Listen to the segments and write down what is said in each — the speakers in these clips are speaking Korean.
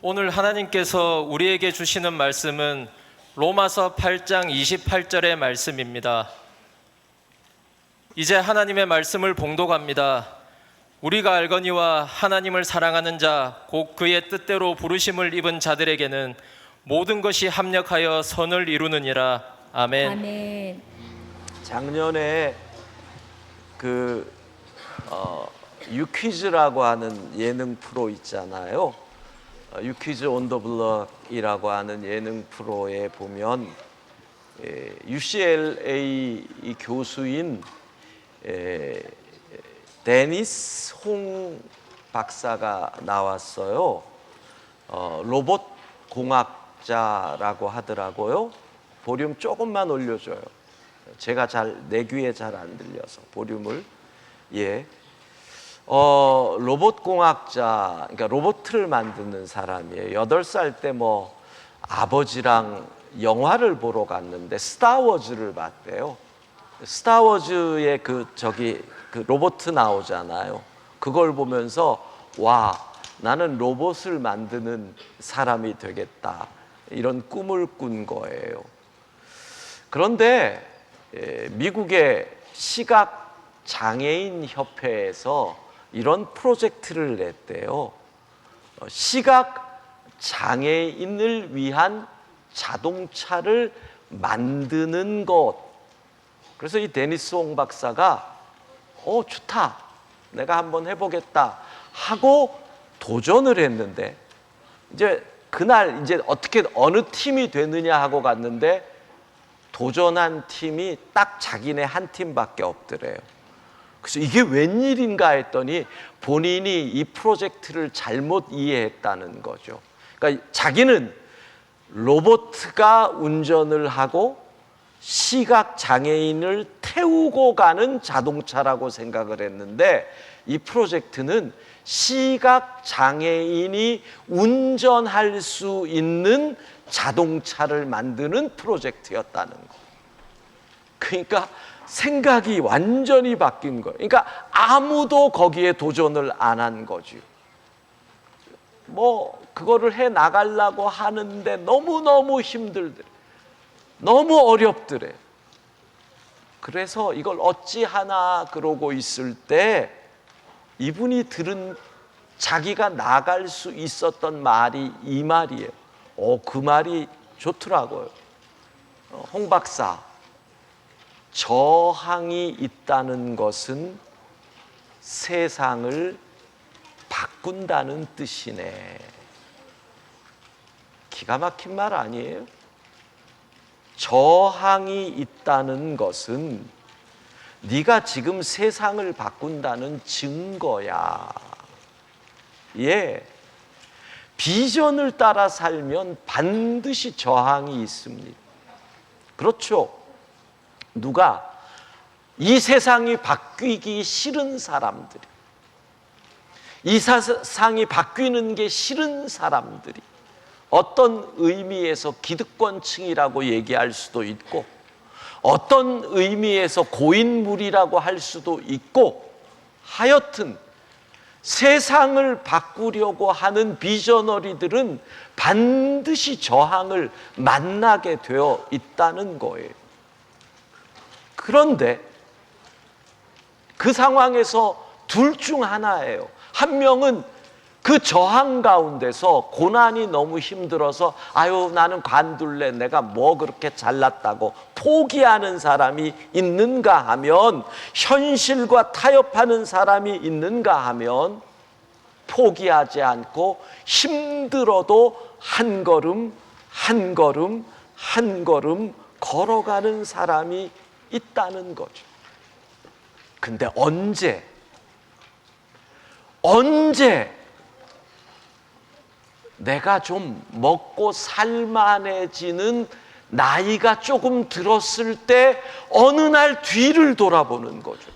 오늘 하나님께서 우리에게 주시는 말씀은 로마서 8장 28절의 말씀입니다. 이제 하나님의 말씀을 봉독합니다. 우리가 알거니와 하나님을 사랑하는 자, 곧 그의 뜻대로 부르심을 입은 자들에게는 모든 것이 합력하여 선을 이루느니라. 아멘. 아멘. 작년에 유퀴즈라고 하는 예능 프로 있잖아요. 유퀴즈 온 더 블럭이라고 하는 예능 프로에 보면 UCLA 교수인 데니스 홍 박사가 나왔어요. 로봇 공학자라고 하더라고요. 볼륨 조금만 올려줘요. 제가 내 귀에 잘 안 들려서 볼륨을. 로봇 공학자, 그러니까 로봇을 만드는 사람이에요. 8살 때 아버지랑 영화를 보러 갔는데 스타워즈를 봤대요. 스타워즈에 그 로봇 나오잖아요. 그걸 보면서 와, 나는 로봇을 만드는 사람이 되겠다, 이런 꿈을 꾼 거예요. 그런데 미국의 시각 장애인 협회에서 이런 프로젝트를 냈대요. 시각 장애인을 위한 자동차를 만드는 것. 그래서 이 데니스 홍 박사가 좋다, 내가 한번 해보겠다 하고 도전을 했는데, 이제 그날 어느 팀이 되느냐 하고 갔는데 도전한 팀이 딱 자기네 한 팀밖에 없더래요. 그래서 이게 웬일인가 했더니 본인이 이 프로젝트를 잘못 이해했다는 거죠. 그러니까 자기는 로봇가 운전을 하고 시각 장애인을 태우고 가는 자동차라고 생각을 했는데, 이 프로젝트는 시각 장애인이 운전할 수 있는 자동차를 만드는 프로젝트였다는 거. 그러니까 생각이 완전히 바뀐 거예요. 그러니까 아무도 거기에 도전을 안 한 거죠. 그거를 해 나가려고 하는데 너무너무 힘들더래. 너무 어렵더래. 그래서 이걸 어찌하나 그러고 있을 때 이분이 들은, 자기가 나갈 수 있었던 말이 이 말이에요. 그 말이 좋더라고요. 홍 박사, 저항이 있다는 것은 세상을 바꾼다는 뜻이네. 기가 막힌 말 아니에요? 저항이 있다는 것은 네가 지금 세상을 바꾼다는 증거야. 비전을 따라 살면 반드시 저항이 있습니다. 그렇죠? 누가 이 세상이 바뀌기 싫은 사람들이, 이 세상이 바뀌는 게 싫은 사람들이 어떤 의미에서 기득권층이라고 얘기할 수도 있고, 어떤 의미에서 고인물이라고 할 수도 있고, 하여튼 세상을 바꾸려고 하는 비저너리들은 반드시 저항을 만나게 되어 있다는 거예요. 그런데 그 상황에서 둘 중 하나예요. 한 명은 그 저항 가운데서 고난이 너무 힘들어서 나는 관둘래, 내가 그렇게 잘났다고 포기하는 사람이 있는가 하면, 현실과 타협하는 사람이 있는가 하면, 포기하지 않고 힘들어도 한 걸음 한 걸음 한 걸음 걸어가는 사람이 있다는 거죠. 근데 언제 내가 좀 먹고 살만해지는 나이가 조금 들었을 때 어느 날 뒤를 돌아보는 거죠.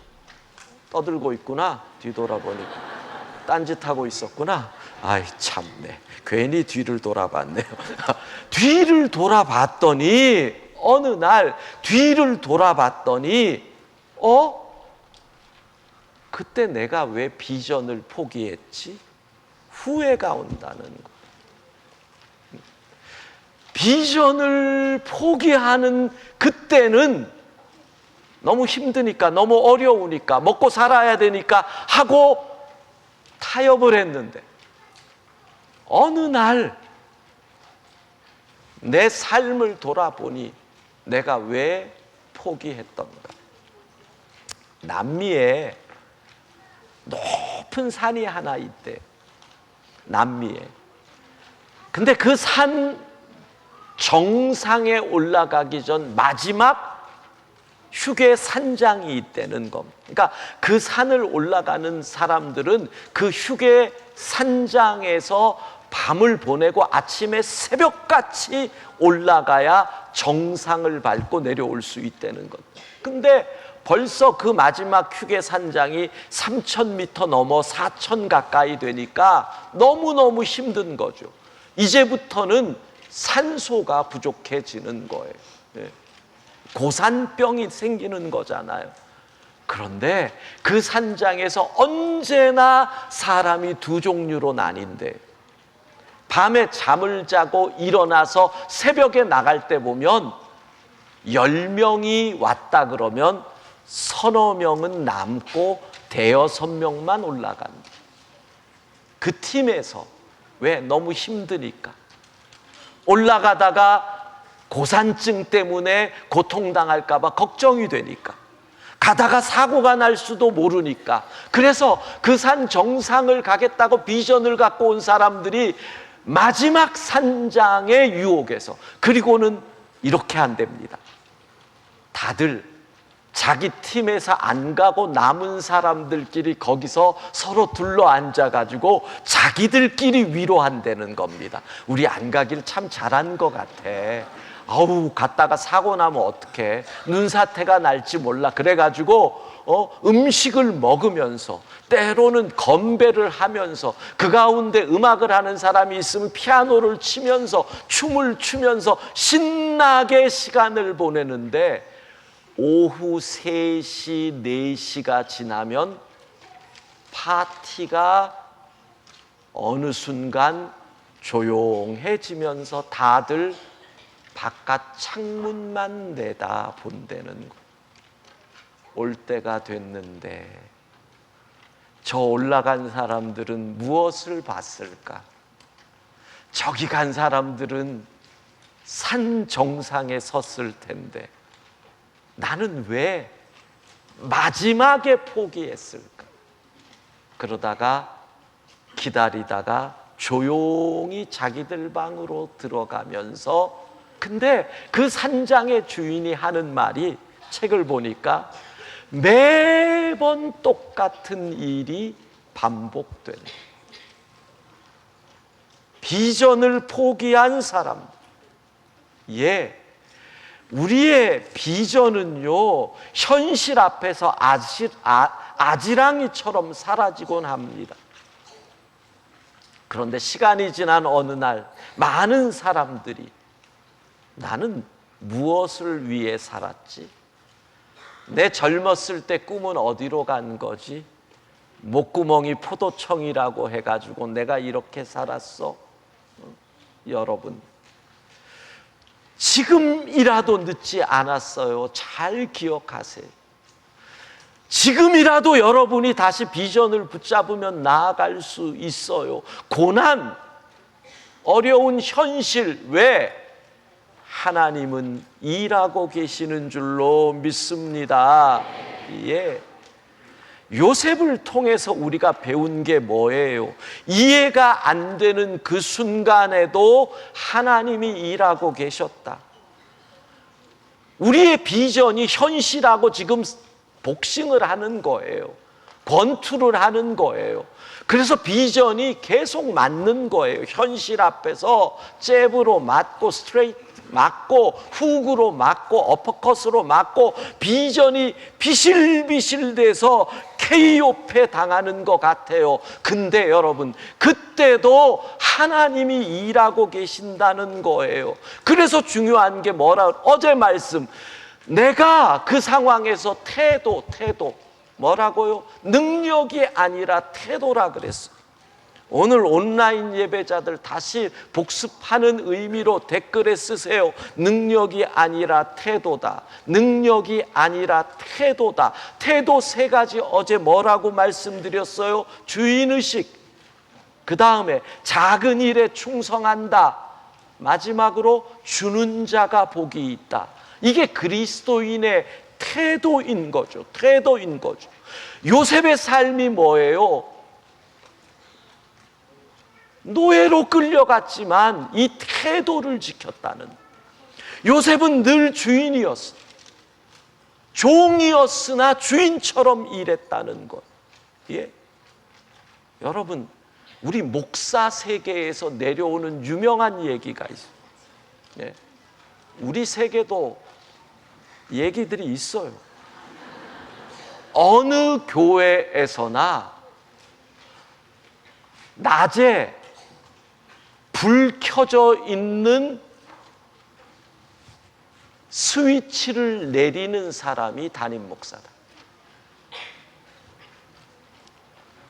떠들고 있구나, 뒤돌아보니까 딴짓하고 있었구나, 아이 참네, 괜히 뒤를 돌아봤네요. 뒤를 돌아봤더니 어느 날 뒤를 돌아봤더니 그때 내가 왜 비전을 포기했지? 후회가 온다는 거. 비전을 포기하는 그때는 너무 힘드니까, 너무 어려우니까, 먹고 살아야 되니까 하고 타협을 했는데, 어느 날 내 삶을 돌아보니 내가 왜 포기했던가. 남미에 높은 산이 하나 있대. 남미에. 근데 그 산 정상에 올라가기 전 마지막 휴게 산장이 있다는 겁니다. 그러니까 그 산을 올라가는 사람들은 그 휴게 산장에서 밤을 보내고 아침에 새벽같이 올라가야 정상을 밟고 내려올 수 있다는 것. 근데 벌써 그 마지막 휴게 산장이 3,000m 넘어 4,000 가까이 되니까 너무너무 힘든 거죠. 이제부터는 산소가 부족해지는 거예요. 고산병이 생기는 거잖아요. 그런데 그 산장에서 언제나 사람이 두 종류로 나뉜대. 밤에 잠을 자고 일어나서 새벽에 나갈 때 보면 10명이 왔다 그러면 서너 명은 남고 대여섯 명만 올라간다. 그 팀에서. 왜? 너무 힘드니까. 올라가다가 고산증 때문에 고통당할까 봐 걱정이 되니까. 가다가 사고가 날 수도 모르니까. 그래서 그 산 정상을 가겠다고 비전을 갖고 온 사람들이 마지막 산장의 유혹에서, 그리고는 이렇게 한답니다. 다들 자기 팀에서 안 가고 남은 사람들끼리 거기서 서로 둘러 앉아가지고 자기들끼리 위로한다는 겁니다. 우리 안 가길 참 잘한 것 같아. 아우, 갔다가 사고 나면 어떡해. 눈사태가 날지 몰라. 그래가지고 음식을 먹으면서, 때로는 건배를 하면서, 그 가운데 음악을 하는 사람이 있으면 피아노를 치면서 춤을 추면서 신나게 시간을 보내는데, 오후 3시, 4시가 지나면 파티가 어느 순간 조용해지면서 다들 바깥 창문만 내다본다는 거. 올 때가 됐는데 저 올라간 사람들은 무엇을 봤을까? 저기 간 사람들은 산 정상에 섰을 텐데 나는 왜 마지막에 포기했을까? 그러다가 기다리다가 조용히 자기들 방으로 들어가면서, 근데 그 산장의 주인이 하는 말이, 책을 보니까 매번 똑같은 일이 반복되는, 비전을 포기한 사람. 우리의 비전은요, 현실 앞에서 아지랑이처럼 사라지곤 합니다. 그런데 시간이 지난 어느 날 많은 사람들이, 나는 무엇을 위해 살았지? 내 젊었을 때 꿈은 어디로 간 거지? 목구멍이 포도청이라고 해가지고 내가 이렇게 살았어? 여러분, 지금이라도 늦지 않았어요. 잘 기억하세요. 지금이라도 여러분이 다시 비전을 붙잡으면 나아갈 수 있어요. 고난, 어려운 현실, 왜? 하나님은 일하고 계시는 줄로 믿습니다. 요셉을 통해서 우리가 배운 게 뭐예요? 이해가 안 되는 그 순간에도 하나님이 일하고 계셨다. 우리의 비전이 현실하고 지금 복싱을 하는 거예요. 권투를 하는 거예요. 그래서 비전이 계속 맞는 거예요. 현실 앞에서 잽으로 맞고, 스트레이트 맞고, 훅으로 맞고, 어퍼컷으로 맞고, 비전이 비실비실돼서 KO패 당하는 것 같아요. 근데 여러분, 그때도 하나님이 일하고 계신다는 거예요. 그래서 중요한 게 어제 말씀, 내가 그 상황에서 태도, 뭐라고요? 능력이 아니라 태도라 그랬어요. 오늘 온라인 예배자들 다시 복습하는 의미로 댓글에 쓰세요. 능력이 아니라 태도다. 능력이 아니라 태도다. 태도 세 가지 어제 뭐라고 말씀드렸어요? 주인의식. 그 다음에 작은 일에 충성한다. 마지막으로 주는 자가 복이 있다. 이게 그리스도인의 태도인 거죠. 태도인 거죠. 요셉의 삶이 뭐예요? 노예로 끌려갔지만 이 태도를 지켰다는. 요셉은 늘 주인이었어. 종이었으나 주인처럼 일했다는 것. 예. 여러분, 우리 목사 세계에서 내려오는 유명한 얘기가 있어요. 예. 우리 세계도 얘기들이 있어요. 어느 교회에서나 낮에 불 켜져 있는 스위치를 내리는 사람이 담임 목사다.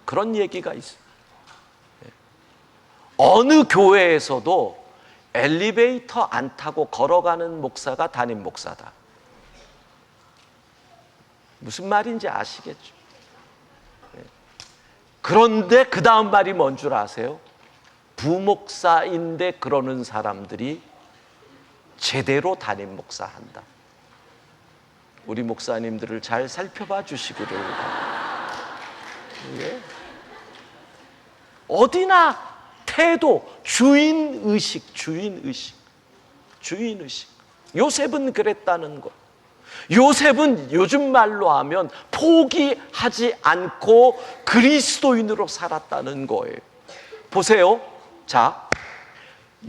그런 얘기가 있어요. 어느 교회에서도 엘리베이터 안 타고 걸어가는 목사가 담임 목사다. 무슨 말인지 아시겠죠? 그런데 그 다음 말이 뭔 줄 아세요? 부목사인데 그러는 사람들이 제대로 담임 목사한다. 우리 목사님들을 잘 살펴봐 주시기를 바랍니다. 예? 어디나 태도, 주인의식, 주인의식, 주인의식. 요셉은 그랬다는 것. 요셉은 요즘 말로 하면 포기하지 않고 그리스도인으로 살았다는 거예요. 보세요. 자,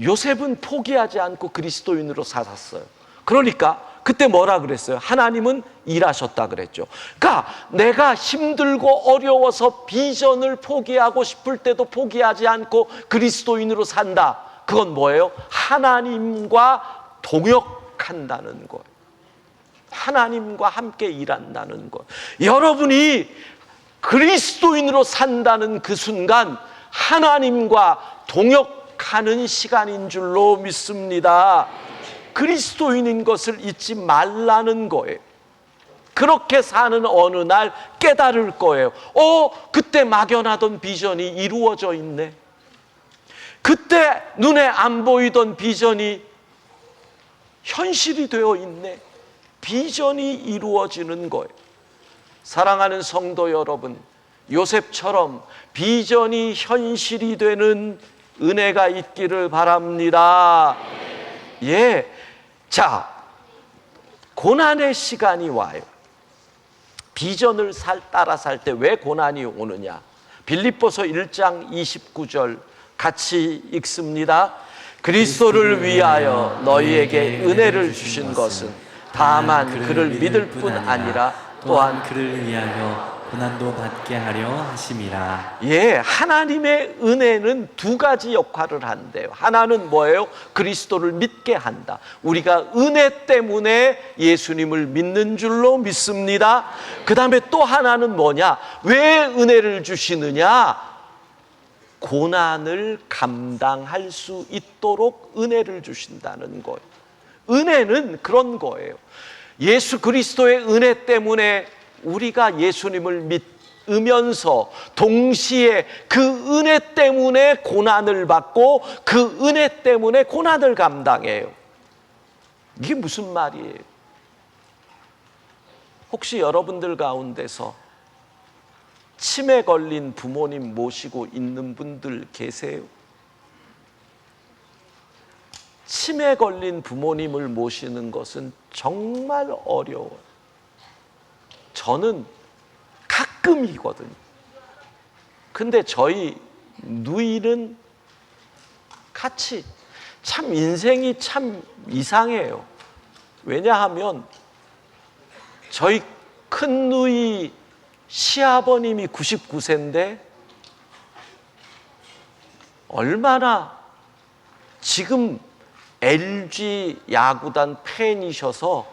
요셉은 포기하지 않고 그리스도인으로 살았어요. 그러니까 그때 뭐라 그랬어요? 하나님은 일하셨다 그랬죠. 그러니까 내가 힘들고 어려워서 비전을 포기하고 싶을 때도 포기하지 않고 그리스도인으로 산다. 그건 뭐예요? 하나님과 동역한다는 거예요. 하나님과 함께 일한다는 것. 여러분이 그리스도인으로 산다는 그 순간 하나님과 동역하는 시간인 줄로 믿습니다. 그리스도인인 것을 잊지 말라는 거예요. 그렇게 사는 어느 날 깨달을 거예요. 그때 막연하던 비전이 이루어져 있네. 그때 눈에 안 보이던 비전이 현실이 되어 있네. 비전이 이루어지는 거예요. 사랑하는 성도 여러분, 요셉처럼 비전이 현실이 되는 은혜가 있기를 바랍니다. 예. 자, 고난의 시간이 와요. 비전을 따라 살 때 왜 고난이 오느냐? 빌립보서 1장 29절 같이 읽습니다. 그리스도를 위하여 너희에게 은혜를 주신 것은 다만 그를 믿을 뿐 아니라 또한 그를 위하여 고난도 받게 하려 하심이라. 예, 하나님의 은혜는 두 가지 역할을 한대요. 하나는 뭐예요? 그리스도를 믿게 한다. 우리가 은혜 때문에 예수님을 믿는 줄로 믿습니다. 그 다음에 또 하나는 뭐냐? 왜 은혜를 주시느냐? 고난을 감당할 수 있도록 은혜를 주신다는 거예요. 은혜는 그런 거예요. 예수 그리스도의 은혜 때문에 우리가 예수님을 믿으면서 동시에 그 은혜 때문에 고난을 받고 그 은혜 때문에 고난을 감당해요. 이게 무슨 말이에요? 혹시 여러분들 가운데서 치매 걸린 부모님 모시고 있는 분들 계세요? 치매 걸린 부모님을 모시는 것은 정말 어려워요. 저는 가끔이거든요. 근데 저희 누이는 같이 참 인생이 참 이상해요. 왜냐하면 저희 큰 누이 시아버님이 99세인데 얼마나 지금 LG 야구단 팬이셔서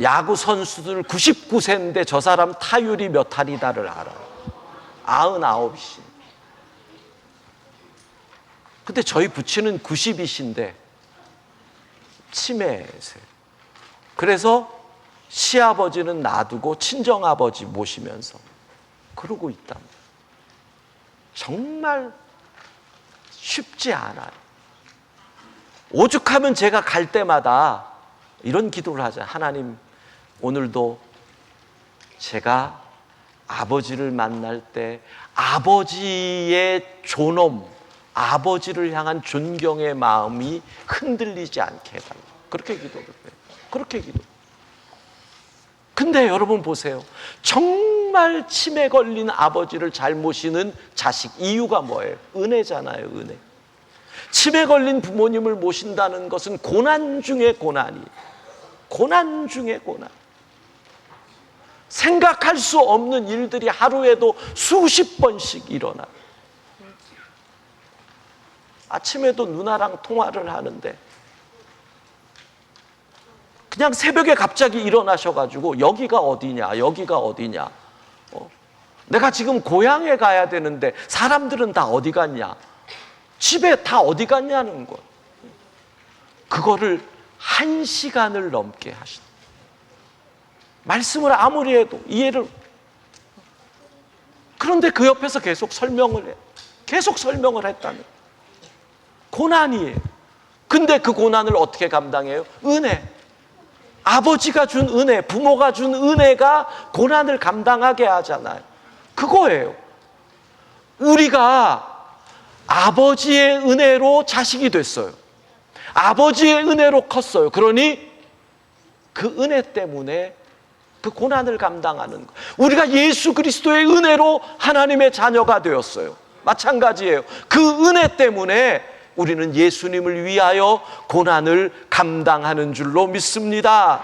야구 선수들 99세인데 저 사람 타율이 몇 할이다를 알아요. 99이. 근데 저희 부친은 90이신데 치매세요. 그래서 시아버지는 놔두고 친정아버지 모시면서 그러고 있단 말이에요. 정말 쉽지 않아요. 오죽하면 제가 갈 때마다 이런 기도를 하죠. 하나님, 오늘도 제가 아버지를 만날 때 아버지의 존엄, 아버지를 향한 존경의 마음이 흔들리지 않게 해달라. 그렇게 기도를 해요. 그렇게 기도. 근데 여러분 보세요. 정말 치매 걸린 아버지를 잘 모시는 자식, 이유가 뭐예요? 은혜잖아요, 은혜. 치매 걸린 부모님을 모신다는 것은 고난 중에 고난이, 고난 중에 고난. 생각할 수 없는 일들이 하루에도 수십 번씩 일어나요. 아침에도 누나랑 통화를 하는데 그냥 새벽에 갑자기 일어나셔가지고 여기가 어디냐, 여기가 어디냐. 내가 지금 고향에 가야 되는데 사람들은 다 어디 갔냐, 집에 다 어디 갔냐는 거. 그거를 1시간을 넘게 하신다. 말씀을 아무리 해도 이해를. 그런데 그 옆에서 계속 설명을 해. 계속 설명을 했다는. 고난이에요. 근데 그 고난을 어떻게 감당해요? 은혜. 아버지가 준 은혜, 부모가 준 은혜가 고난을 감당하게 하잖아요. 그거예요. 우리가 아버지의 은혜로 자식이 됐어요. 아버지의 은혜로 컸어요. 그러니 그 은혜 때문에 그 고난을 감당하는 거. 우리가 예수 그리스도의 은혜로 하나님의 자녀가 되었어요. 마찬가지예요. 그 은혜 때문에 우리는 예수님을 위하여 고난을 감당하는 줄로 믿습니다.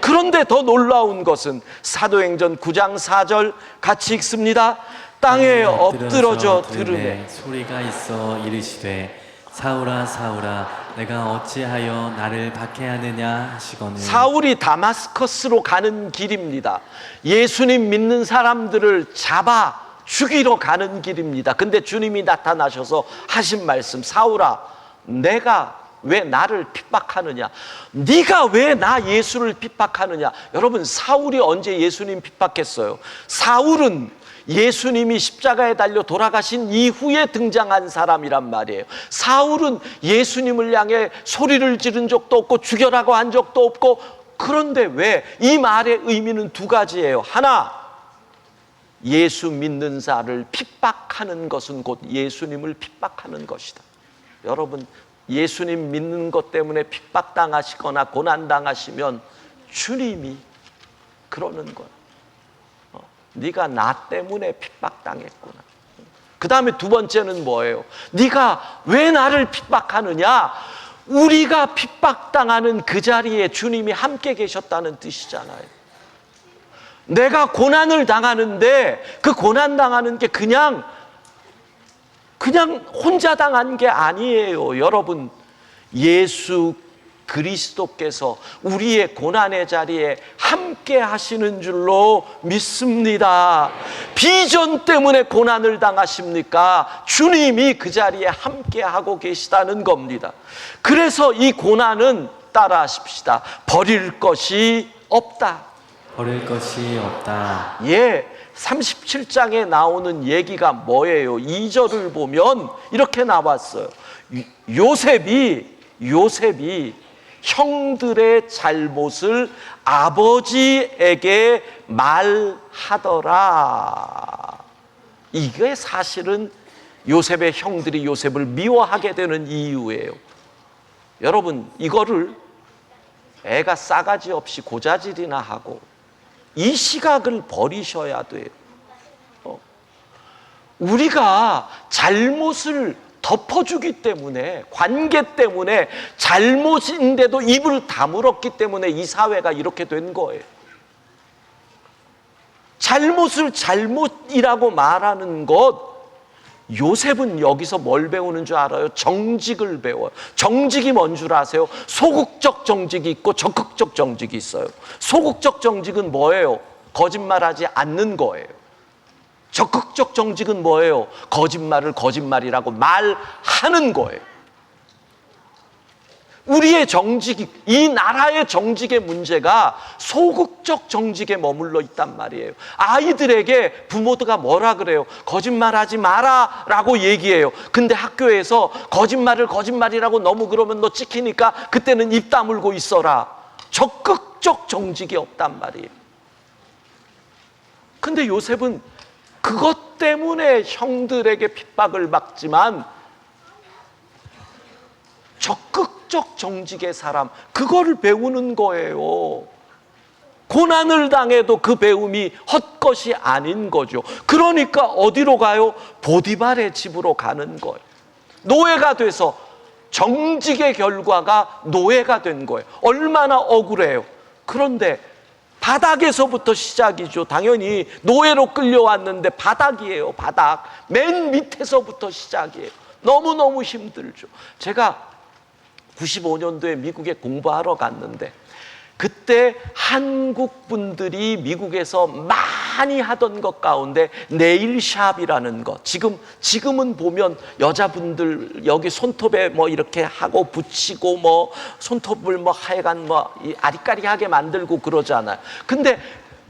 그런데 더 놀라운 것은 사도행전 9장 4절 같이 읽습니다. 땅에 엎드러져 들으매 소리가 있어 이르시되 사울아 사울아 내가 어찌하여 나를 박해하느냐 하시거늘. 사울이 다마스커스로 가는 길입니다. 예수님 믿는 사람들을 잡아 죽이러 가는 길입니다. 근데 주님이 나타나셔서 하신 말씀, 사울아 내가 왜 나를 핍박하느냐, 네가 왜 나 예수를 핍박하느냐. 여러분, 사울이 언제 예수님 핍박했어요? 사울은 예수님이 십자가에 달려 돌아가신 이후에 등장한 사람이란 말이에요. 사울은 예수님을 향해 소리를 지른 적도 없고 죽여라고 한 적도 없고. 그런데 왜? 이 말의 의미는 두 가지예요. 하나, 예수 믿는 자를 핍박하는 것은 곧 예수님을 핍박하는 것이다. 여러분, 예수님 믿는 것 때문에 핍박당하시거나 고난당하시면 주님이 그러는 거예요. 네가 나 때문에 핍박당했구나. 그 다음에 두 번째는 뭐예요? 네가 왜 나를 핍박하느냐? 우리가 핍박당하는 그 자리에 주님이 함께 계셨다는 뜻이잖아요. 내가 고난을 당하는데 그 고난 당하는 게 그냥 혼자 당한 게 아니에요. 여러분, 예수 그리스도께서 우리의 고난의 자리에 함께 하시는 줄로 믿습니다. 비전 때문에 고난을 당하십니까? 주님이 그 자리에 함께 하고 계시다는 겁니다. 그래서 이 고난은 따라하십시다. 버릴 것이 없다. 버릴 것이 없다. 예, 37장에 나오는 얘기가 뭐예요? 2절을 보면 이렇게 나왔어요. 요셉이 형들의 잘못을 아버지에게 말하더라. 이게 사실은 요셉의 형들이 요셉을 미워하게 되는 이유예요. 여러분, 이거를 애가 싸가지 없이 고자질이나 하고 이 시각을 버리셔야 돼요. 우리가 잘못을 덮어주기 때문에, 관계 때문에, 잘못인데도 입을 다물었기 때문에 이 사회가 이렇게 된 거예요. 잘못을 잘못이라고 말하는 것, 요셉은 여기서 뭘 배우는 줄 알아요? 정직을 배워요. 정직이 뭔 줄 아세요? 소극적 정직이 있고 적극적 정직이 있어요. 소극적 정직은 뭐예요? 거짓말하지 않는 거예요. 적극적 정직은 뭐예요? 거짓말을 거짓말이라고 말하는 거예요. 우리의 정직, 이 나라의 정직의 문제가 소극적 정직에 머물러 있단 말이에요. 아이들에게 부모가 뭐라 그래요? 거짓말하지 마라 라고 얘기해요. 근데 학교에서 거짓말이라고 너무 그러면 너 찍히니까 그때는 입 다물고 있어라. 적극적 정직이 없단 말이에요. 근데 요셉은 그것 때문에 형들에게 핍박을 받지만 적극적 정직의 사람, 그거를 배우는 거예요. 고난을 당해도 그 배움이 헛것이 아닌 거죠. 그러니까 어디로 가요? 보디발의 집으로 가는 거예요. 노예가 돼서 정직의 결과가 노예가 된 거예요. 얼마나 억울해요. 그런데 바닥에서부터 시작이죠. 당연히 노예로 끌려왔는데 바닥이에요. 바닥. 맨 밑에서부터 시작이에요. 너무너무 힘들죠. 제가 95년도에 미국에 공부하러 갔는데 그때 한국 분들이 미국에서 많이 하던 것 가운데 네일샵이라는 것. 지금은 보면 여자분들 여기 손톱에 뭐 이렇게 하고 붙이고 뭐 손톱을 뭐 하여간 뭐 아리까리하게 만들고 그러잖아요. 근데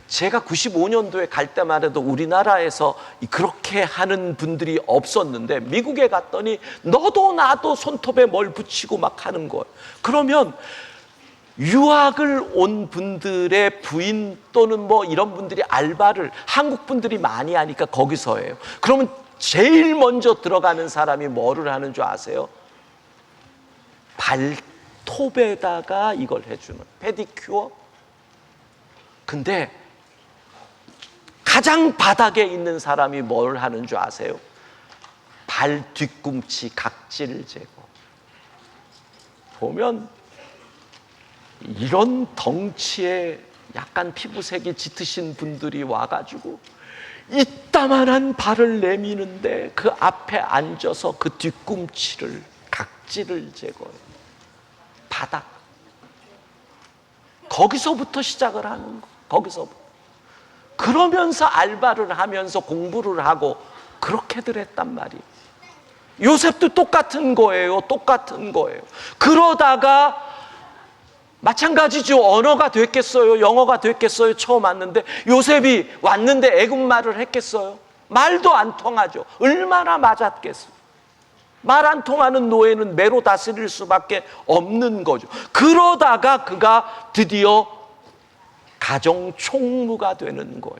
제가 95년도에 갈 때만 해도 우리나라에서 그렇게 하는 분들이 없었는데 미국에 갔더니 너도 나도 손톱에 뭘 붙이고 막 하는 거예요. 그러면 유학을 온 분들의 부인 또는 뭐 이런 분들이 알바를 한국 분들이 많이 하니까 거기서 해요. 그러면 제일 먼저 들어가는 사람이 뭐를 하는 줄 아세요? 발톱에다가 이걸 해주는 페디큐어. 근데 가장 바닥에 있는 사람이 뭘 하는 줄 아세요? 발 뒤꿈치 각질 제거. 보면 이런 덩치에 약간 피부색이 짙으신 분들이 와가지고 이따만한 발을 내미는데 그 앞에 앉아서 그 뒤꿈치를 각질을 제거해요. 바닥. 거기서부터 시작을 하는 거. 거기서부터. 그러면서 알바를 하면서 공부를 하고 그렇게들 했단 말이에요. 요셉도 똑같은 거예요. 똑같은 거예요. 그러다가 마찬가지죠. 언어가 됐겠어요? 영어가 됐겠어요? 처음 왔는데 요셉이 왔는데 애국말을 했겠어요? 말도 안 통하죠. 얼마나 맞았겠어요? 말 안 통하는 노예는 매로 다스릴 수밖에 없는 거죠. 그러다가 그가 드디어 가정 총무가 되는 거예요.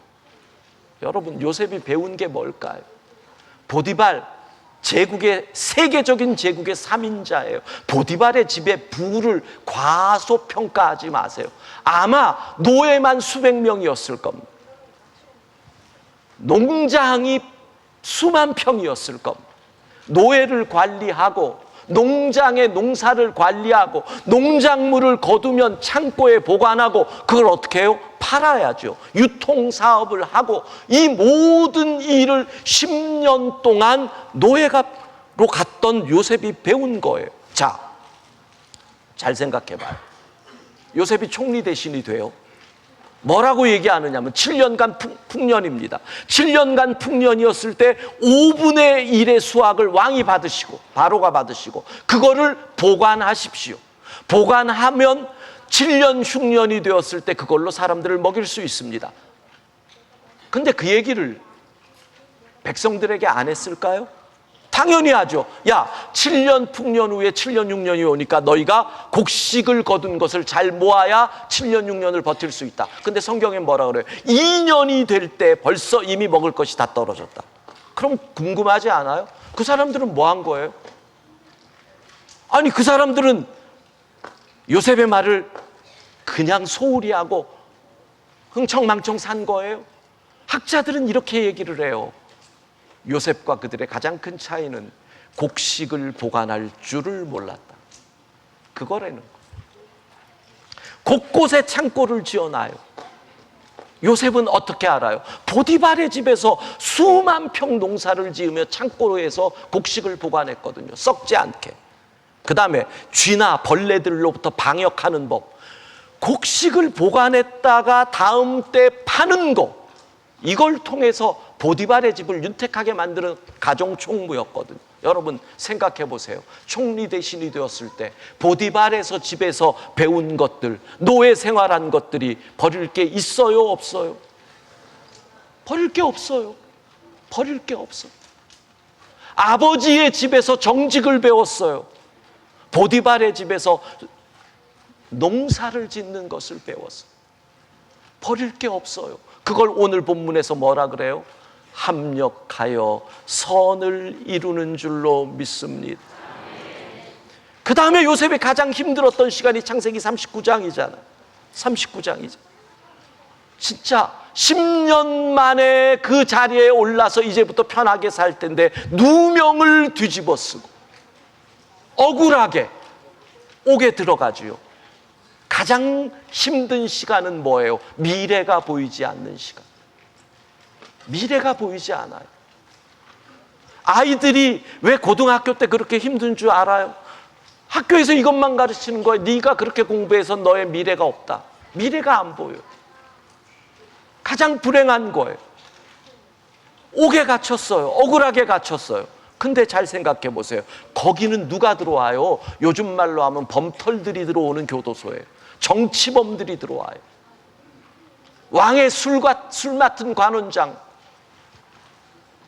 여러분, 요셉이 배운 게 뭘까요? 보디발, 세계적인 제국의 3인자예요. 보디발의 집의 부를 과소평가하지 마세요. 아마 노예만 수백 명이었을 겁니다. 농장이 수만 평이었을 겁니다. 노예를 관리하고 농장의 농사를 관리하고 농작물을 거두면 창고에 보관하고 그걸 어떻게 해요? 팔아야죠. 유통사업을 하고 이 모든 일을 10년 동안 노예로 갔던 요셉이 배운 거예요. 자, 잘 생각해봐요. 요셉이 총리 대신이 돼요. 뭐라고 얘기하느냐면 7년간 풍년입니다. 7년간 풍년이었을 때 5분의 1의 수확을 왕이 받으시고 바로가 받으시고 그거를 보관하십시오. 보관하면 7년 흉년이 되었을 때 그걸로 사람들을 먹일 수 있습니다. 근데 그 얘기를 백성들에게 안 했을까요? 당연히 하죠. 야, 7년 풍년 후에 7년 6년이 오니까 너희가 곡식을 거둔 것을 잘 모아야 7년 6년을 버틸 수 있다. 근데 성경에 뭐라 그래요? 2년이 될 때 벌써 이미 먹을 것이 다 떨어졌다. 그럼 궁금하지 않아요? 그 사람들은 뭐 한 거예요? 아니, 그 사람들은 요셉의 말을 그냥 소홀히 하고 흥청망청 산 거예요? 학자들은 이렇게 얘기를 해요. 요셉과 그들의 가장 큰 차이는 곡식을 보관할 줄을 몰랐다. 그거라는 거예요. 곳곳에 창고를 지어놔요. 요셉은 어떻게 알아요? 보디발의 집에서 수만 평 농사를 지으며 창고에서 곡식을 보관했거든요. 썩지 않게. 그 다음에 쥐나 벌레들로부터 방역하는 법. 곡식을 보관했다가 다음 때 파는 거. 이걸 통해서 보디발의 집을 윤택하게 만드는 가정 총무였거든요. 여러분 생각해 보세요. 총리 대신이 되었을 때 보디발에서 집에서 배운 것들, 노예 생활한 것들이 버릴 게 있어요, 없어요? 버릴 게 없어요. 버릴 게 없어요. 아버지의 집에서 정직을 배웠어요. 보디발의 집에서 농사를 짓는 것을 배웠어요. 버릴 게 없어요. 그걸 오늘 본문에서 뭐라 그래요? 합력하여 선을 이루는 줄로 믿습니다. 그 다음에 요셉이 가장 힘들었던 시간이 창세기 39장이잖아. 39장이죠. 진짜 10년 만에 그 자리에 올라서 이제부터 편하게 살 텐데 누명을 뒤집어 쓰고 억울하게 옥에 들어가지요. 가장 힘든 시간은 뭐예요? 미래가 보이지 않는 시간. 미래가 보이지 않아요. 아이들이 왜 고등학교 때 그렇게 힘든 줄 알아요? 학교에서 이것만 가르치는 거예요. 네가 그렇게 공부해서 너의 미래가 없다. 미래가 안 보여요. 가장 불행한 거예요. 옥에 갇혔어요. 억울하게 갇혔어요. 근데 잘 생각해 보세요. 거기는 누가 들어와요? 요즘 말로 하면 범털들이 들어오는 교도소예요. 정치범들이 들어와요. 왕의 술 맡은 관원장,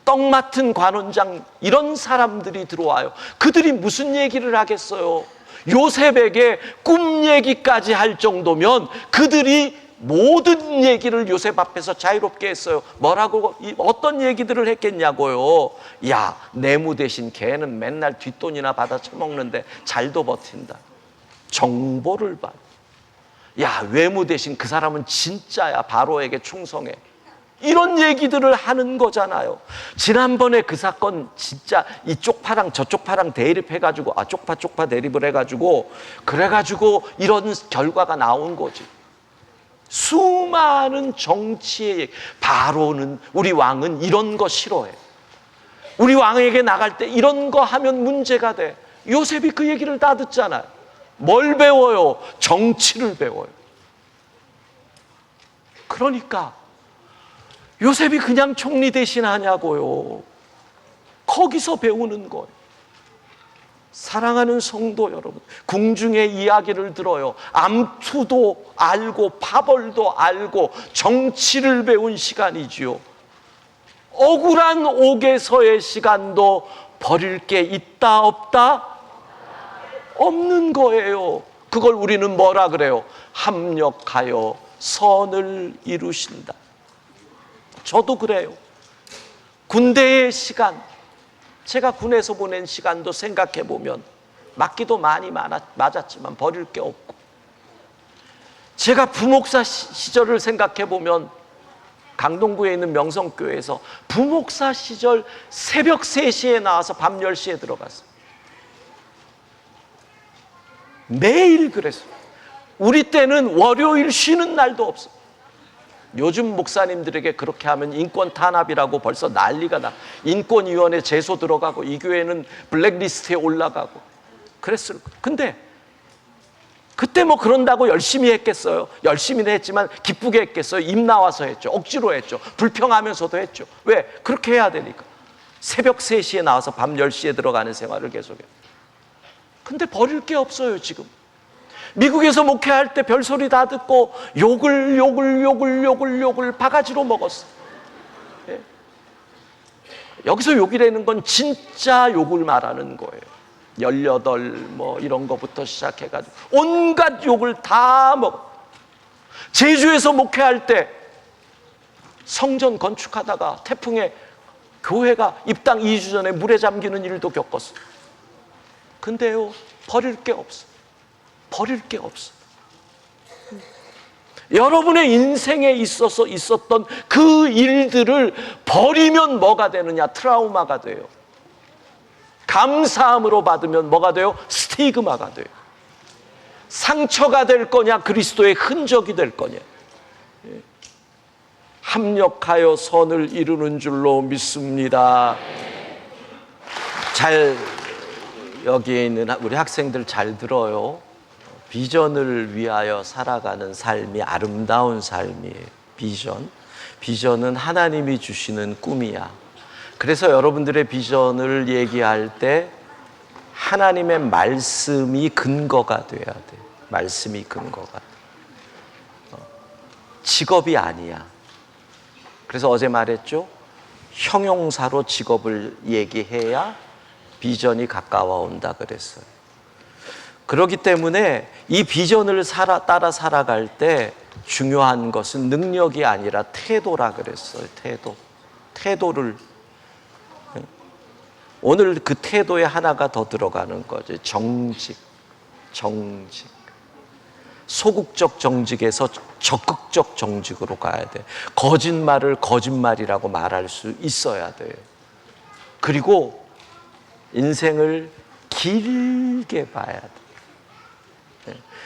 떡 맡은 관원장, 이런 사람들이 들어와요. 그들이 무슨 얘기를 하겠어요? 요셉에게 꿈 얘기까지 할 정도면 그들이 모든 얘기를 요셉 앞에서 자유롭게 했어요. 뭐라고, 어떤 얘기들을 했겠냐고요. 야, 내무 대신 걔는 맨날 뒷돈이나 받아 처먹는데 잘도 버틴다. 정보를 봐. 야, 외무 대신 그 사람은 진짜야. 바로에게 충성해. 이런 얘기들을 하는 거잖아요. 지난번에 그 사건 진짜 이쪽 파랑 저쪽 파랑 대립해가지고, 쪽파 대립을 해가지고, 그래가지고 이런 결과가 나온 거지. 수많은 정치의 얘기. 바로는, 우리 왕은 이런 거 싫어해. 우리 왕에게 나갈 때 이런 거 하면 문제가 돼. 요셉이 그 얘기를 다 듣잖아요. 뭘 배워요? 정치를 배워요. 그러니까 요셉이 그냥 총리 대신하냐고요. 거기서 배우는 거예요. 사랑하는 성도 여러분, 궁중의 이야기를 들어요. 암투도 알고 파벌도 알고 정치를 배운 시간이지요. 억울한 옥에서의 시간도 버릴 게 있다 없다? 없는 거예요. 그걸 우리는 뭐라 그래요? 합력하여 선을 이루신다. 저도 그래요. 군대의 시간, 제가 군에서 보낸 시간도 생각해 보면 맞기도 많이 맞았지만 버릴 게 없고, 제가 부목사 시절을 생각해 보면 강동구에 있는 명성교회에서 부목사 시절 새벽 3시에 나와서 밤 10시에 들어갔어요. 매일 그랬어요. 우리 때는 월요일 쉬는 날도 없어요. 요즘 목사님들에게 그렇게 하면 인권 탄압이라고 벌써 난리가 나. 인권위원회 제소 들어가고 이 교회는 블랙리스트에 올라가고 그랬을 거예요. 근데 그때 뭐 그런다고 열심히 했겠어요? 열심히는 했지만 기쁘게 했겠어요? 입 나와서 했죠. 억지로 했죠. 불평하면서도 했죠. 왜? 그렇게 해야 되니까. 새벽 3시에 나와서 밤 10시에 들어가는 생활을 계속해요. 근데 버릴 게 없어요, 지금. 미국에서 목회할 때 별소리 다 듣고 욕을 바가지로 먹었어. 예? 여기서 욕이라는 건 진짜 욕을 말하는 거예요. 18 뭐 이런 거부터 시작해가지고 온갖 욕을 다 먹어. 제주에서 목회할 때 성전 건축하다가 태풍에 교회가 입당 2주 전에 물에 잠기는 일도 겪었어. 근데요, 버릴 게 없어. 버릴 게 없어. 여러분의 인생에 있어서 있었던 그 일들을 버리면 뭐가 되느냐? 트라우마가 돼요. 감사함으로 받으면 뭐가 돼요? 스티그마가 돼요. 상처가 될 거냐? 그리스도의 흔적이 될 거냐? 합력하여 선을 이루는 줄로 믿습니다. 잘 여기에 있는 우리 학생들 잘 들어요. 비전을 위하여 살아가는 삶이 아름다운 삶이에요. 비전은 하나님이 주시는 꿈이야. 그래서 여러분들의 비전을 얘기할 때 하나님의 말씀이 근거가 돼야 돼. 말씀이 근거가 돼. 직업이 아니야. 그래서 어제 말했죠. 형용사로 직업을 얘기해야 비전이 가까워 온다 그랬어요. 그렇기 때문에 이 비전을 따라 살아갈 때 중요한 것은 능력이 아니라 태도라 그랬어요. 태도를. 오늘 그 태도에 하나가 더 들어가는 거죠. 정직. 소극적 정직에서 적극적 정직으로 가야 돼. 거짓말을 거짓말이라고 말할 수 있어야 돼요. 그리고 인생을 길게 봐야 돼.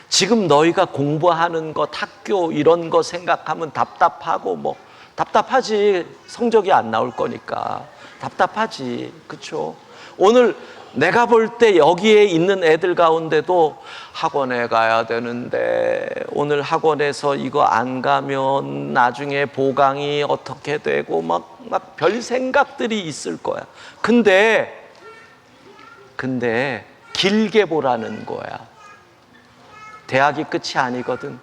지금 너희가 공부하는 것, 학교 이런 거 생각하면 답답하고 답답하지. 성적이 안 나올 거니까 답답하지. 그렇죠? 오늘 내가 볼 때 여기에 있는 애들 가운데도 학원에 가야 되는데 오늘 학원에서 이거 안 가면 나중에 보강이 어떻게 되고 막 별 생각들이 있을 거야. 근데 길게 보라는 거야. 대학이 끝이 아니거든.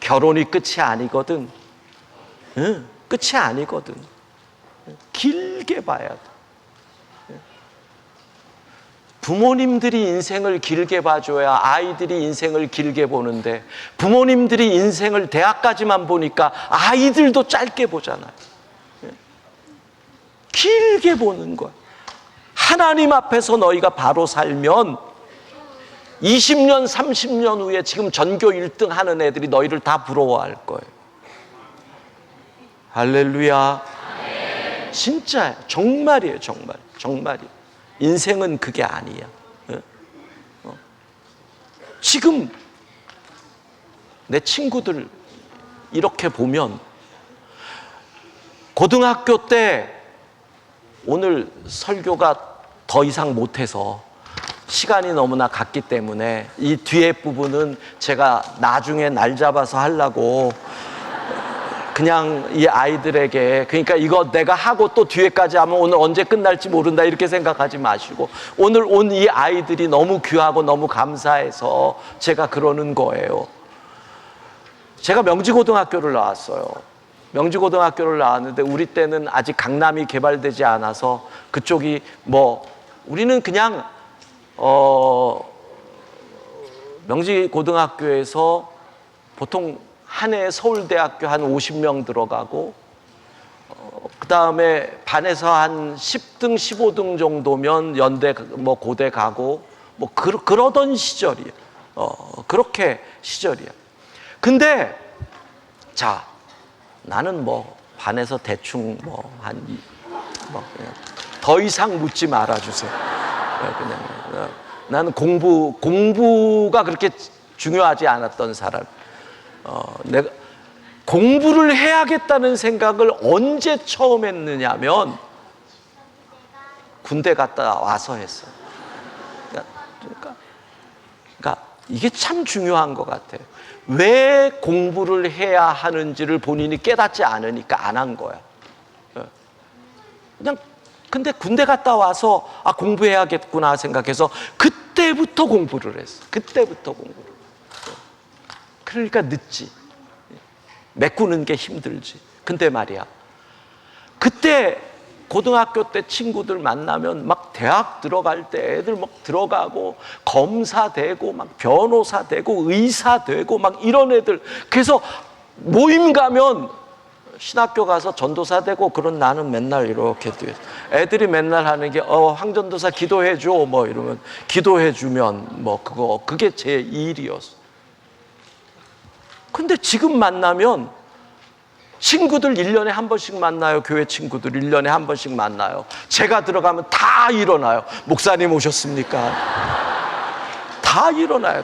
결혼이 끝이 아니거든. 끝이 아니거든. 길게 봐야 돼. 부모님들이 인생을 길게 봐줘야 아이들이 인생을 길게 보는데 부모님들이 인생을 대학까지만 보니까 아이들도 짧게 보잖아요. 길게 보는 거야. 하나님 앞에서 너희가 바로 살면 20년, 30년 후에 지금 전교 1등 하는 애들이 너희를 다 부러워할 거예요. 할렐루야. 진짜야. 정말이에요. 정말이에요. 인생은 그게 아니야. 지금 내 친구들 이렇게 보면 고등학교 때 오늘 설교가 더 이상 못해서 시간이 너무나 갔기 때문에 이 뒤에 부분은 제가 나중에 날 잡아서 하려고 그냥 이 아이들에게, 그러니까 이거 내가 하고 또 뒤에까지 하면 오늘 언제 끝날지 모른다 이렇게 생각하지 마시고 오늘 온 이 아이들이 너무 귀하고 너무 감사해서 제가 그러는 거예요. 제가 명지고등학교를 나왔어요. 명지고등학교를 나왔는데 우리 때는 아직 강남이 개발되지 않아서 그쪽이 우리는 그냥 명지고등학교에서 보통 한 해에 서울대학교 한 50명 들어가고 그 다음에 반에서 한 10등 15등 정도면 연대 고대 가고 그러던 시절이에요. 그렇게 시절이야. 근데 자 나는 반에서 대충 그냥 더 이상 묻지 말아주세요. 그냥 나는 공부가 그렇게 중요하지 않았던 사람. 내가 공부를 해야겠다는 생각을 언제 처음 했느냐면 군대 갔다 와서 했어요. 그러니까 이게 참 중요한 것 같아요. 왜 공부를 해야 하는지를 본인이 깨닫지 않으니까 안 한 거야. 그냥 근데 군대 갔다 와서 공부해야겠구나 생각해서 그때부터 공부를 했어. 그때부터 공부를. 그러니까 늦지. 메꾸는 게 힘들지. 근데 말이야. 그때 고등학교 때 친구들 만나면 대학 들어갈 때 애들 들어가고 검사 되고 변호사 되고 의사 되고 이런 애들. 그래서 모임 가면 신학교 가서 전도사 되고 그런 나는 맨날 이렇게 애들이 맨날 하는 게 황전도사 기도해 줘 이러면 기도해 주면 그게 제 일이었어. 근데 지금 만나면 친구들 1년에 한 번씩 만나요. 교회 친구들 1년에 한 번씩 만나요. 제가 들어가면 다 일어나요. 목사님 오셨습니까? 다 일어나요.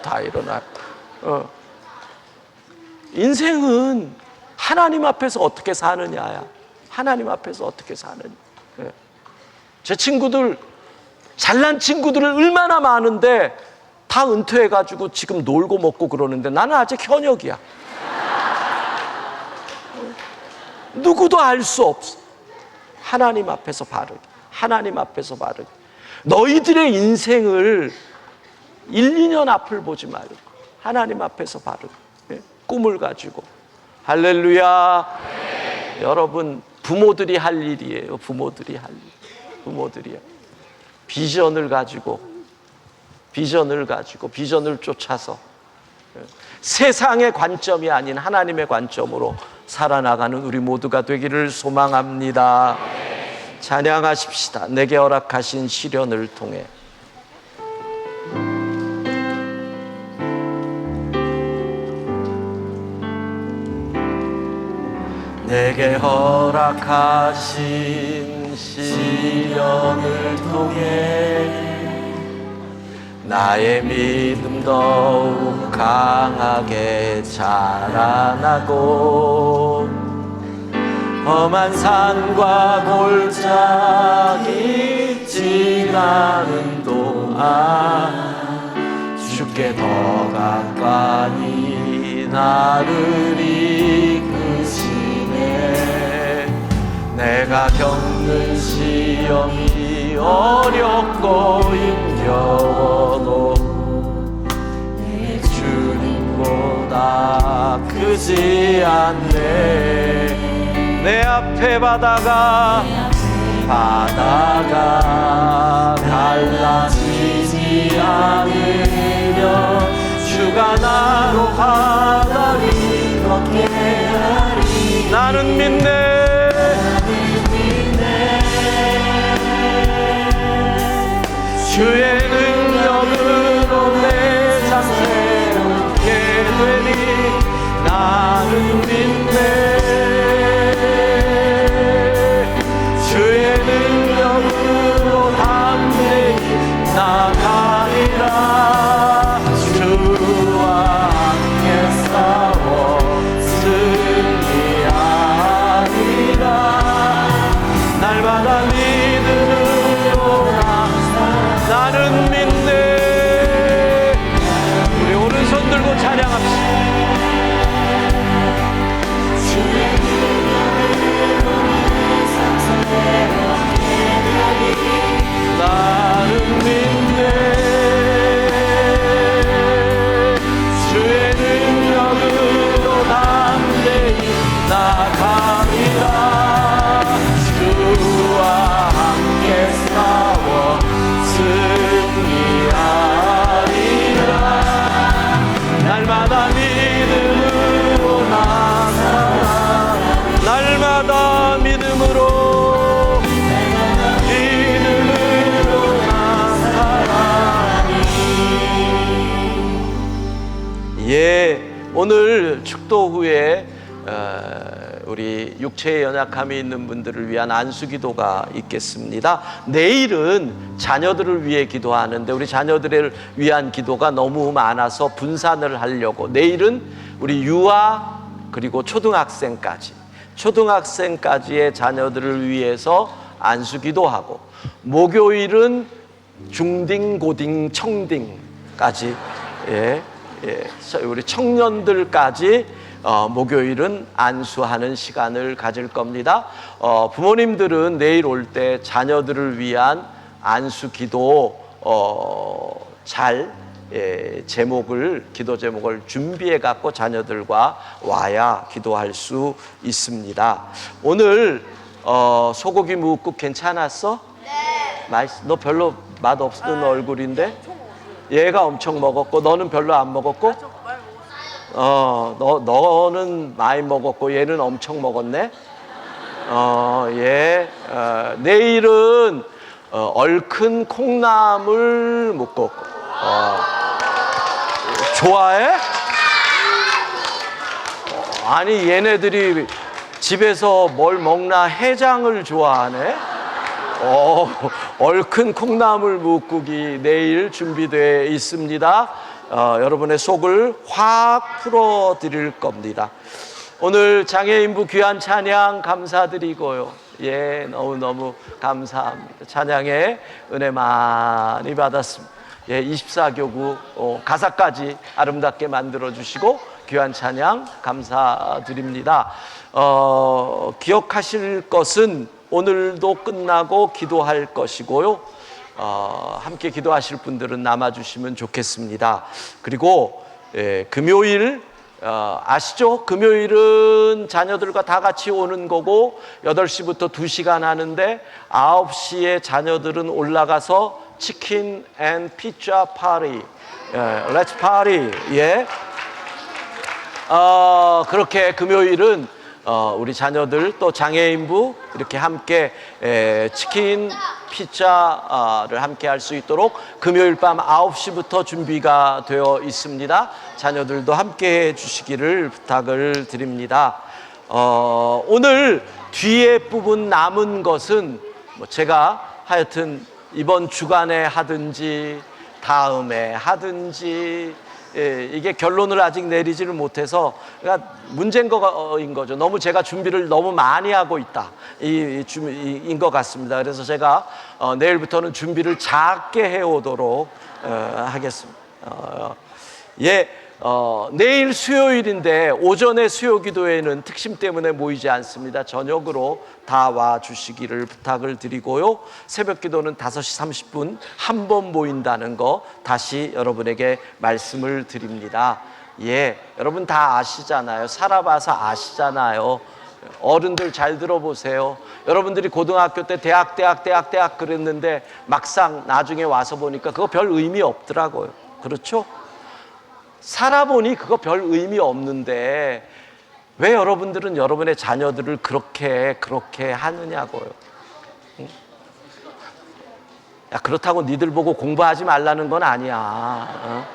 인생은 하나님 앞에서 어떻게 사느냐야. 하나님 앞에서 어떻게 사느냐. 제 친구들, 잘난 친구들은 얼마나 많은데 다 은퇴해가지고 지금 놀고 먹고 그러는데 나는 아직 현역이야. 누구도 알 수 없어. 하나님 앞에서 바르게, 하나님 앞에서 바르게. 너희들의 인생을 1, 2년 앞을 보지 말고 하나님 앞에서 바르게, 꿈을 가지고. 할렐루야. 여러분, 부모들이 할 일이에요. 부모들이 할 일. 부모들이요. 비전을 가지고 비전을 쫓아서 세상의 관점이 아닌 하나님의 관점으로 살아나가는 우리 모두가 되기를 소망합니다. 찬양하십시다. 내게 허락하신 시련을 통해. 내게 허락하신 시련을 통해 나의 믿음 더욱 강하게 자라나고 험한 산과 골짜기 지나는 동안 주께 더 가까이 나를 이끄시네. 내가 겪는 시험이 어렵고 힘겨워도 내 주님보다 크지 않네. 내 앞에 바다가 갈라지지 않으면 주가 나로 바다를 걷게 하리. 나는 믿네. 주의 능력으로 내 삶 새롭게 되니 나는 믿네. 주의 능력으로 담대히 나가리라. 주와 함께 싸워 승리하리라. 날마다 믿음으로 나는 믿네. 우리 오른손 들고 찬양합시다. 나는 믿네. 주의 능력으로 담대히 나가리라. 주와 함께 싸워 승리하리라. 날마다 믿음으로 나가라. 날마다 믿음으로 오늘 축도 후에 우리 육체의 연약함이 있는 분들을 위한 안수기도가 있겠습니다. 내일은 자녀들을 위해 기도하는데 우리 자녀들을 위한 기도가 너무 많아서 분산을 하려고 내일은 우리 유아 그리고 초등학생까지의 자녀들을 위해서 안수기도하고 목요일은 중딩, 고딩, 청딩까지 우리 청년들까지 목요일은 안수하는 시간을 가질 겁니다. 부모님들은 내일 올 때 자녀들을 위한 안수기도 잘 기도 제목을 준비해 갖고 자녀들과 와야 기도할 수 있습니다. 오늘 소고기 묵국 괜찮았어? 네. 맛있어. 너 별로 맛 없는 얼굴인데? 얘가 엄청 먹었고 너는 별로 안 먹었고? 너는 많이 먹었고 얘는 엄청 먹었네. 내일은 얼큰 콩나물 묵국. 좋아해? 아니 얘네들이 집에서 뭘 먹나 해장을 좋아하네. 얼큰 콩나물 묵국이 내일 준비되어 있습니다. 여러분의 속을 확 풀어드릴 겁니다. 오늘 장애인부 귀한 찬양 감사드리고요. 너무너무 감사합니다. 찬양의 은혜 많이 받았습니다. 24교구 가사까지 아름답게 만들어주시고 귀한 찬양 감사드립니다. 기억하실 것은 오늘도 끝나고 기도할 것이고요. 함께 기도하실 분들은 남아주시면 좋겠습니다. 그리고 금요일 아시죠? 금요일은 자녀들과 다 같이 오는 거고 8시부터 2시간 하는데 9시에 자녀들은 올라가서 치킨 앤 피자 파티, 렛츠 파티. 예. 그렇게 금요일은 우리 자녀들 또 장애인부 이렇게 함께 치킨 피자를 함께 할 수 있도록 금요일 밤 9시부터 준비가 되어 있습니다. 자녀들도 함께 해 주시기를 부탁을 드립니다. 오늘 뒤에 부분 남은 것은 제가 하여튼 이번 주간에 하든지 다음에 하든지 이게 결론을 아직 내리지를 못해서 그러니까 문제인 거죠. 너무 제가 준비를 너무 많이 하고 있다 인 것 같습니다. 그래서 제가 내일부터는 준비를 작게 해오도록 하겠습니다. 내일 수요일인데 오전에 수요기도회는 특심 때문에 모이지 않습니다. 저녁으로 다 와주시기를 부탁을 드리고요. 새벽기도는 5시 30분 한 번 모인다는 거 다시 여러분에게 말씀을 드립니다. 여러분 다 아시잖아요. 살아봐서 아시잖아요. 어른들 잘 들어보세요. 여러분들이 고등학교 때 대학 그랬는데 막상 나중에 와서 보니까 그거 별 의미 없더라고요. 그렇죠? 살아보니 그거 별 의미 없는데 왜 여러분들은 여러분의 자녀들을 그렇게 하느냐고요. 야, 그렇다고 니들 보고 공부하지 말라는 건 아니야.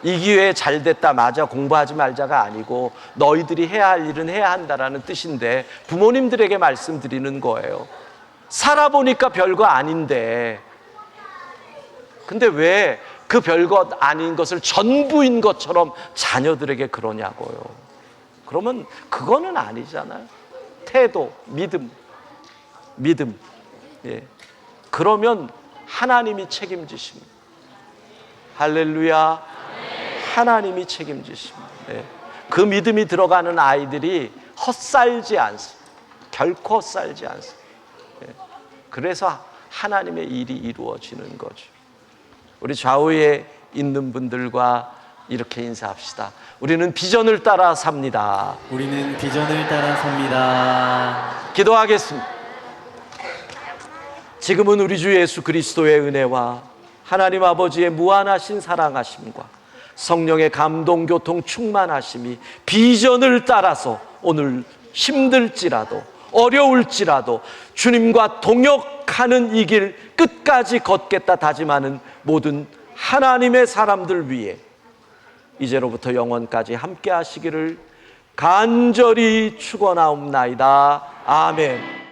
이 기회에 잘 됐다, 맞아, 공부하지 말자가 아니고 너희들이 해야 할 일은 해야 한다라는 뜻인데 부모님들에게 말씀드리는 거예요. 살아보니까 별거 아닌데 근데 왜 그 별것 아닌 것을 전부인 것처럼 자녀들에게 그러냐고요. 그러면 그거는 아니잖아요. 태도, 믿음. 그러면 하나님이 책임지십니다. 할렐루야. 하나님이 책임지십니다. 그 믿음이 들어가는 아이들이 헛살지 않습니다. 결코 헛살지 않습니다. 그래서 하나님의 일이 이루어지는 거죠. 우리 좌우에 있는 분들과 이렇게 인사합시다. 우리는 비전을 따라 삽니다. 우리는 비전을 따라 삽니다. 기도하겠습니다. 지금은 우리 주 예수 그리스도의 은혜와 하나님 아버지의 무한하신 사랑하심과 성령의 감동 교통 충만하심이 비전을 따라서 오늘 힘들지라도 어려울지라도 주님과 동역하는 이 길 끝까지 걷겠다 다짐하는 모든 하나님의 사람들 위해 이제로부터 영원까지 함께 하시기를 간절히 축원하옵나이다. 아멘.